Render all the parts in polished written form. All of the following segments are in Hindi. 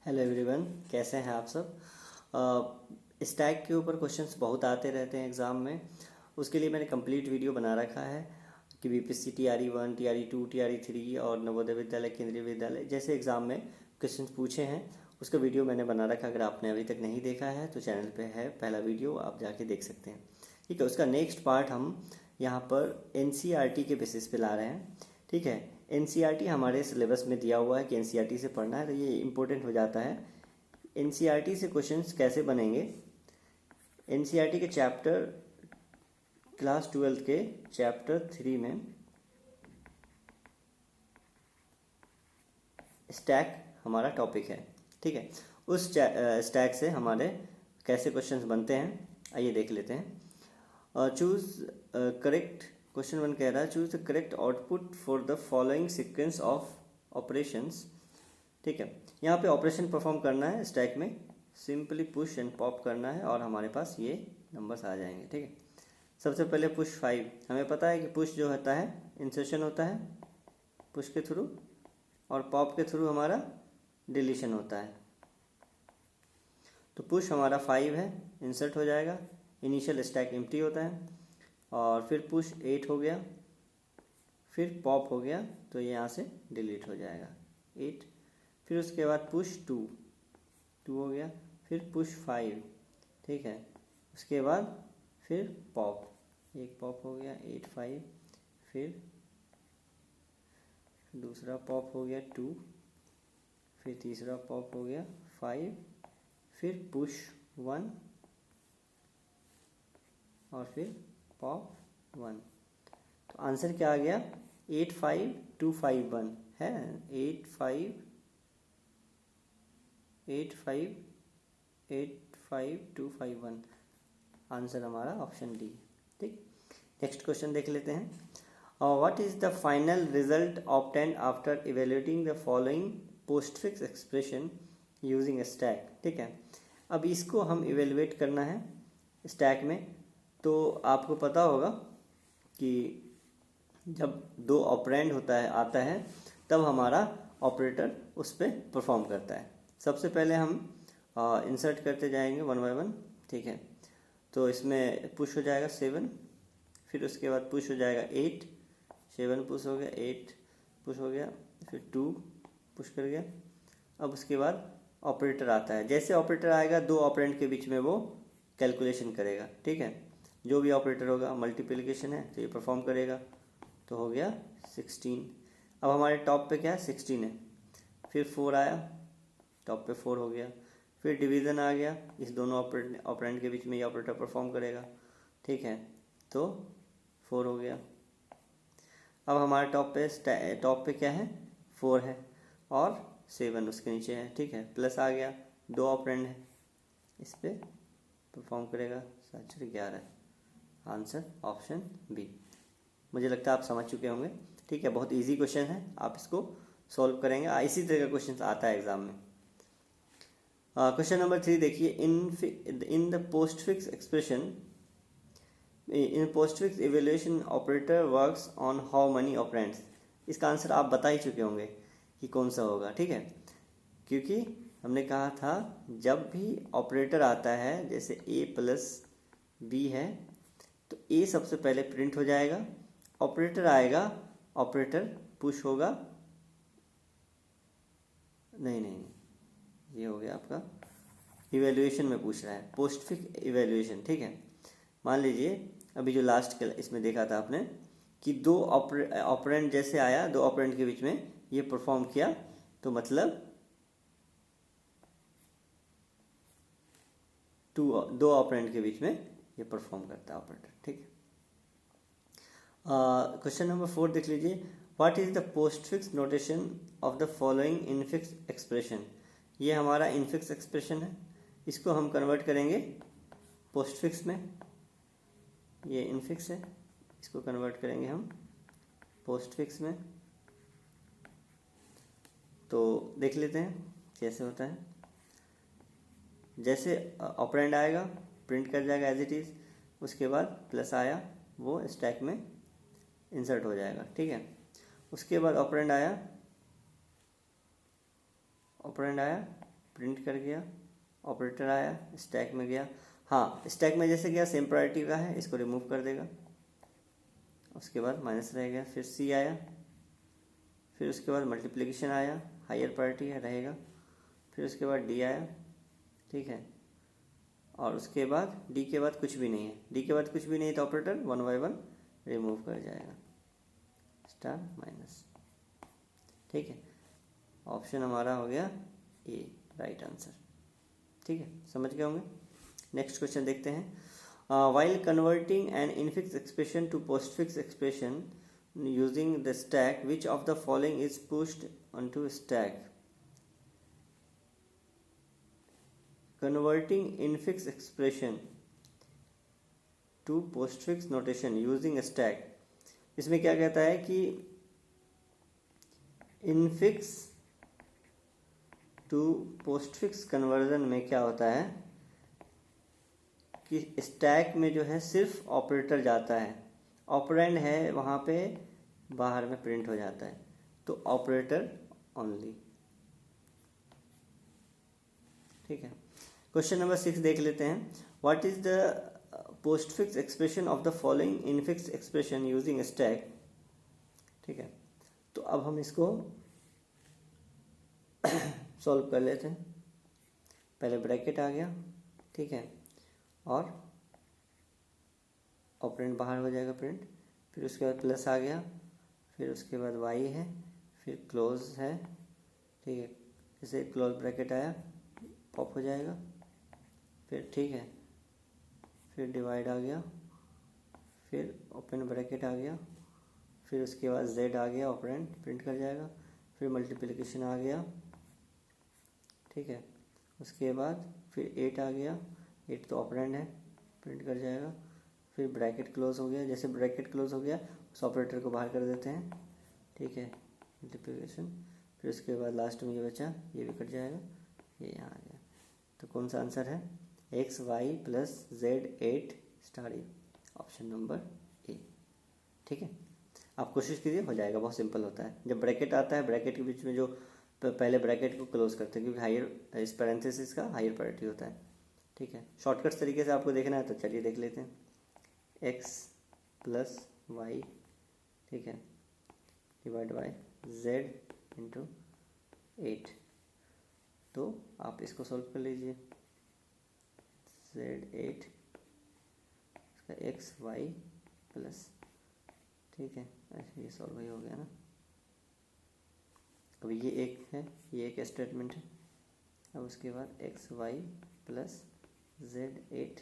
हेलो एवरीवन, कैसे हैं आप सब। स्टैक के ऊपर क्वेश्चंस बहुत आते रहते हैं एग्ज़ाम में। उसके लिए मैंने कंप्लीट वीडियो बना रखा है कि बीपीएससी TRE 1, TRE 2, TRE 3 और नवोदय विद्यालय, केंद्रीय विद्यालय जैसे एग्ज़ाम में क्वेश्चंस पूछे हैं उसका वीडियो मैंने बना रखा। अगर आपने अभी तक नहीं देखा है तो चैनल पे है पहला वीडियो, आप जाके देख सकते हैं। ठीक है, उसका नेक्स्ट पार्ट हम यहाँ पर NCERT के बेसिस पे ला रहे हैं। ठीक है, NCERT हमारे सिलेबस में दिया हुआ है कि NCERT से पढ़ना है, तो ये इम्पोर्टेंट हो जाता है। NCERT से क्वेश्चंस कैसे बनेंगे। NCERT के चैप्टर क्लास 12 के चैप्टर 3 में स्टैक हमारा टॉपिक है। ठीक है, उस स्टैक से हमारे कैसे क्वेश्चंस बनते हैं आइए देख लेते हैं। चूज करेक्ट, क्वेश्चन 1 कह रहा है choose the correct output for the following sequence of operations. ठीक है, यहाँ पे ऑपरेशन परफॉर्म करना है स्टैक में, सिंपली पुश एंड पॉप करना है और हमारे पास ये नंबर्स आ जाएंगे। ठीक है, सबसे पहले पुश 5, हमें पता है कि पुश जो होता है इंसर्शन होता है पुश के थ्रू और पॉप के थ्रू हमारा डिलीशन होता है। तो पुश हमारा 5 है, इंसर्ट हो जाएगा, इनिशियल स्टैक एम्प्टी होता है। और फिर पुश 8 हो गया, फिर पॉप हो गया तो ये यहाँ से डिलीट हो जाएगा 8। फिर उसके बाद पुश 2 हो गया, फिर पुश 5। ठीक है, उसके बाद फिर पॉप, एक पॉप हो गया 8 5, फिर दूसरा पॉप हो गया 2, फिर तीसरा पॉप हो गया 5, फिर पुश 1 और फिर पॉप 1। तो आंसर क्या आ गया 8 5 2 5 1 है। 8 5 2 5 1 आंसर हमारा ऑप्शन डी। ठीक, नेक्स्ट क्वेश्चन देख लेते हैं। What is the final result obtained after evaluating the following postfix expression using stack. ठीक है, अब इसको हम इवेल्युएट करना है स्टैक में। तो आपको पता होगा कि जब दो ऑपरेंड आता है तब हमारा ऑपरेटर उस पर परफॉर्म करता है। सबसे पहले हम इंसर्ट करते जाएंगे 1 बाय 1। ठीक है, तो इसमें पुश हो जाएगा 7, फिर उसके बाद पुश हो जाएगा 8, 7 पुश हो गया, 8 पुश हो गया, फिर 2 पुश कर गया। अब उसके बाद ऑपरेटर आता है, जैसे ऑपरेटर आएगा दो ऑपरेंड के बीच में वो कैलकुलेशन करेगा। ठीक है, जो भी ऑपरेटर होगा, मल्टीप्लिकेशन है तो ये परफॉर्म करेगा, तो हो गया 16। अब हमारे टॉप पे क्या है 16 है, फिर 4 आया, टॉप पे 4 हो गया, फिर डिवीज़न आ गया, इस दोनों ऑपरेंड के बीच में ये ऑपरेटर परफॉर्म करेगा। ठीक है, तो 4 हो गया। अब हमारे टॉप पे क्या है 4 है और 7 उसके नीचे है। ठीक है, प्लस आ गया, दो ऑपरेंड है, इस पर परफॉर्म करेगा 11। Answer option B. मुझे लगता है आप समझ चुके होंगे। ठीक है, बहुत इजी क्वेश्चन है, आप इसको सॉल्व करेंगे, इसी तरह का क्वेश्चन आता है एग्जाम में। क्वेश्चन नंबर 3 देखिए, in the postfix expression in postfix evaluation operator works on how many operands. इसका आंसर आप बता ही चुके होंगे कि कौन सा होगा। ठीक है, क्योंकि हमने कहा था जब भी ऑपरेटर आता है, जैसे a प्लस बी है, तो a सबसे पहले प्रिंट हो जाएगा, ऑपरेटर आएगा, ऑपरेटर पुश होगा, नहीं ये हो गया आपका इवेल्युएशन में पूछ रहा है, पोस्टफिक्स इवेल्युएशन। ठीक है, मान लीजिए अभी जो लास्ट के इसमें देखा था आपने कि दो ऑपरेंड जैसे आया, दो ऑपरेंड के बीच में ये परफॉर्म किया, तो मतलब दो ऑपरेंड के बीच में ये परफॉर्म करता है ऑपरेटर। ठीक है, क्वेश्चन नंबर 4 देख लीजिए, what is the postfix notation of the following infix expression. ये हमारा इनफिक्स एक्सप्रेशन है, इसको हम कन्वर्ट करेंगे पोस्टफिक्स में। ये इनफिक्स है, इसको कन्वर्ट करेंगे हम पोस्टफिक्स में। तो देख लेते हैं कैसे होता है। जैसे ऑपरेंड आएगा प्रिंट कर जाएगा एज इट इज़, उसके बाद प्लस आया वो स्टैक में इंसर्ट हो जाएगा। ठीक है, उसके बाद ऑपरेंड आया प्रिंट कर गया, ऑपरेटर आया, स्टैक में गया। हाँ, स्टैक में जैसे गया सेम प्रायोरिटी का है, इसको रिमूव कर देगा। उसके बाद माइनस रह गया, फिर सी आया, फिर उसके बाद मल्टीप्लिकेशन आया, हायर प्रायोरिटी है रहेगा, फिर उसके बाद डी आया, ठीक है। और उसके बाद डी के बाद कुछ भी नहीं है, डी के बाद कुछ भी नहीं है तो ऑपरेटर 1 बाय 1 रिमूव कर जाएगा, स्टार माइनस, ठीक है। ऑप्शन हमारा हो गया ए राइट आंसर, ठीक है, समझ गए होंगे। नेक्स्ट क्वेश्चन देखते हैं। While converting an infix expression to postfix expression using the stack which of the following is pushed onto stack. Converting infix expression to postfix notation using stack, इसमें क्या कहता है कि इनफिक्स टू पोस्टफिक्स कन्वर्जन में क्या होता है कि स्टैक में जो है सिर्फ ऑपरेटर जाता है, ऑपरेंड है वहाँ पे बाहर में प्रिंट हो जाता है, तो ऑपरेटर ओनली, ठीक है। क्वेश्चन नंबर 6 देख लेते हैं। What is the postfix expression of the following infix expression using stack, ठीक है। तो अब हम इसको सॉल्व कर लेते हैं। पहले ब्रैकेट आ गया, ठीक है, और ऑपरेंड बाहर हो जाएगा प्रिंट, फिर उसके बाद प्लस आ गया, फिर उसके बाद वाई है, फिर क्लोज है, ठीक है, जैसे क्लोज ब्रैकेट आया पॉप हो जाएगा, फिर ठीक है, फिर डिवाइड आ गया, फिर ओपन ब्रैकेट आ गया, फिर उसके बाद जेड आ गया, ऑपरेंड प्रिंट कर जाएगा, फिर मल्टीप्लिकेशन आ गया, ठीक है, उसके बाद फिर 8 आ गया, 8 तो ऑपरेंड है प्रिंट कर जाएगा, फिर ब्रैकेट क्लोज हो गया, जैसे ब्रैकेट क्लोज हो गया उस ऑपरेटर को बाहर कर देते हैं, ठीक है, मल्टीप्लिकेशन, फिर उसके बाद लास्ट में ये बचा, ये भी कट जाएगा, ये यहाँ आ गया। तो कौन सा आंसर है, X Y plus Z 8 star A, option number A, ठीक है। आप कोशिश कीजिए, हो जाएगा, बहुत सिंपल होता है। जब ब्रैकेट आता है ब्रैकेट के बीच में जो पहले ब्रैकेट को क्लोज करते हैं, क्योंकि हायर इस पैरेंथेसिस का हायर प्रायोरिटी होता है, ठीक है। शॉर्टकट्स तरीके से आपको देखना है तो चलिए देख लेते हैं। एक्स प्लस वाई, ठीक है, डिवाइड बाय जेड इंटू 8, तो आप इसको सॉल्व कर लीजिए। Z8 इसका एक्स वाई प्लस, ठीक है, ऐसे ये सॉल्व ही हो गया ना। अब ये एक है, ये एक स्टेटमेंट है, अब उसके बाद x Y plus Z8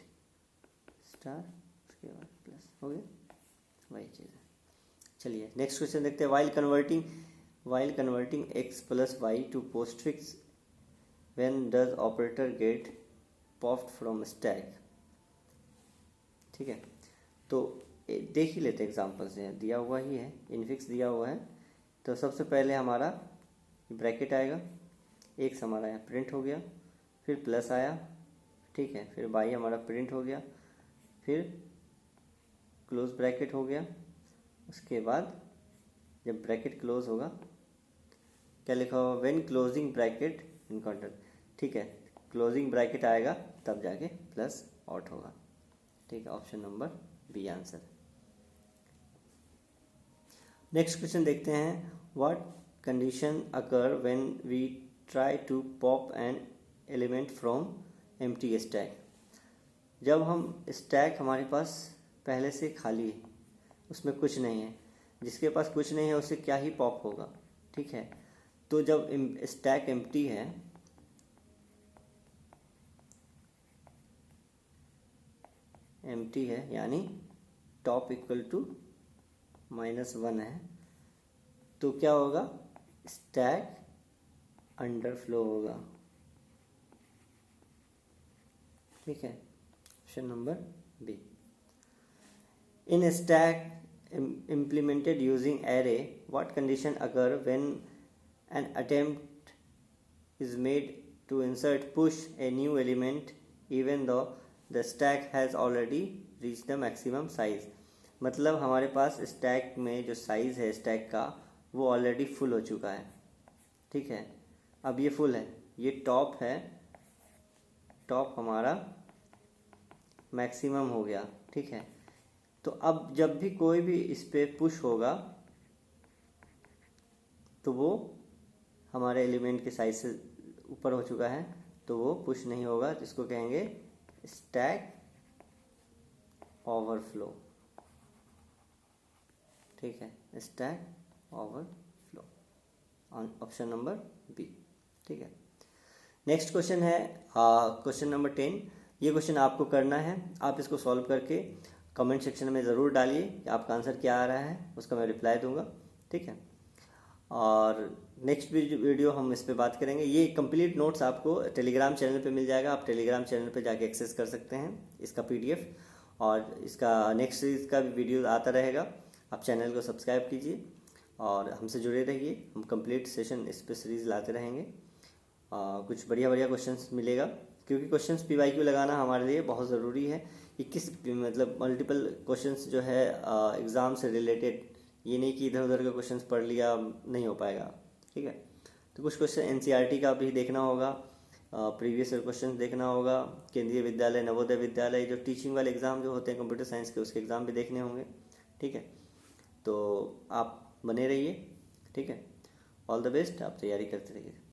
star, उसके बाद प्लस हो गया, वही चीज़ है। चलिए नेक्स्ट क्वेश्चन देखते हैं। While converting X plus Y to postfix when does operator get popped from stack, ठीक है। तो देख ही लेते एग्जाम्पल से, दिया हुआ ही है, इनफिक्स दिया हुआ है। तो सबसे पहले हमारा ब्रैकेट आएगा, एक्स हमारा यहाँ प्रिंट हो गया, फिर प्लस आया, ठीक है, फिर वाई हमारा प्रिंट हो गया, फिर क्लोज ब्रैकेट हो गया। उसके बाद जब ब्रैकेट क्लोज होगा, क्या लिखा होगा, व्हेन क्लोजिंग ब्रैकेट इनकाउंटर, ठीक है, क्लोजिंग ब्रैकेट आएगा तब जाके प्लस आउट होगा, ठीक है, option number B answer. Next question देखते हैं। What condition occur when we try to pop an element from empty stack. जब हम स्टैक हमारे पास पहले से खाली है, उसमें कुछ नहीं है, जिसके पास कुछ नहीं है उससे क्या ही पॉप होगा, ठीक है। तो जब स्टैक एम्प्टी है, यानी टॉप इक्वल टू -1 है, तो क्या होगा, स्टैक अंडरफ्लो होगा, ठीक है, option number B. In stack implemented using array, what condition occur when an attempt is made to insert push a new element even though the stack has already reached the maximum size। मतलब हमारे पास स्टैक में जो साइज है स्टैक का वो ऑलरेडी फुल हो चुका है, ठीक है, अब ये फुल है, ये टॉप है, टॉप हमारा मैक्सिमम हो गया, ठीक है। तो अब जब भी कोई भी इस पे पुश होगा तो वो हमारे एलिमेंट के साइज से ऊपर हो चुका है, तो वो पुश नहीं होगा, जिसको कहेंगे स्टैक ओवरफ्लो, ठीक है, stack overflow, option number B, ठीक है। नेक्स्ट क्वेश्चन है क्वेश्चन नंबर 10। ये क्वेश्चन आपको करना है, आप इसको सॉल्व करके कमेंट सेक्शन में ज़रूर डालिए कि आपका आंसर क्या आ रहा है, उसका मैं रिप्लाई दूंगा, ठीक है। और नेक्स्ट वीडियो हम इस पे बात करेंगे। ये कंप्लीट नोट्स आपको टेलीग्राम चैनल पे मिल जाएगा, आप टेलीग्राम चैनल पे जाके एक्सेस कर सकते हैं इसका PDF, और इसका नेक्स्ट सीरीज का भी वीडियो आता रहेगा। आप चैनल को सब्सक्राइब कीजिए और हमसे जुड़े रहिए, हम कंप्लीट सेशन इस पे सीरीज लाते रहेंगे। कुछ बढ़िया बढ़िया क्वेश्चंस मिलेगा, क्योंकि क्वेश्चंस PYQ लगाना हमारे लिए बहुत ज़रूरी है कि किस मतलब मल्टीपल क्वेश्चंस जो है एग्ज़ाम से रिलेटेड, ये नहीं कि इधर उधर का क्वेश्चंस पढ़ लिया नहीं हो पाएगा, ठीक है। तो कुछ क्वेश्चन NCERT का भी देखना होगा, प्रीवियस क्वेश्चन देखना होगा, केंद्रीय विद्यालय, नवोदय विद्यालय, जो टीचिंग वाले एग्ज़ाम जो होते हैं कंप्यूटर साइंस के, उसके एग्ज़ाम भी देखने होंगे, ठीक है। तो आप बने रहिए, ठीक है। ऑल द बेस्ट, आप तैयारी करते रहिए।